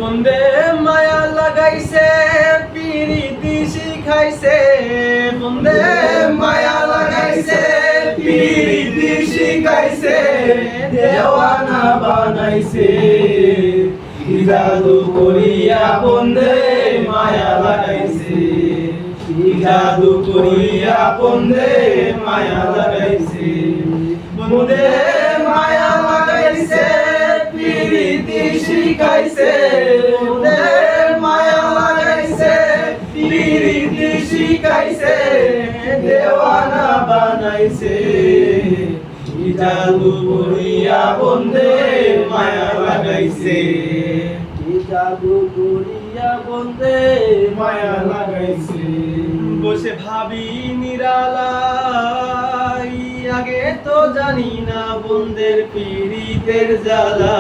বন্দে মায়া লাগাইছে পিরিতি শিখাইছে, বন্দে মায়া লাগাইছে পিরিতি শিখাইছে, দেওয়ানা বানাইছে জাদু করিয়া বন্দে মায়া লাগাইছে, জাদু করিয়া বন্দে মায়া লাগাইছে। বন্দে মায়া লাগাইছে পিরিতি শিখাইছে, বন্দে মায়া লাগাইছে পিরিতি শিখাইছে, দেওয়ানা বানাইছে জাদু করিয়া বন্দে মায়া লাগাইছে, জাদু করিয়া বন্দে মায়া লাগাইছে। বসে ভাবি নিরালাই আগে তো জানি না বন্দের পীড়িতের জ্বালা,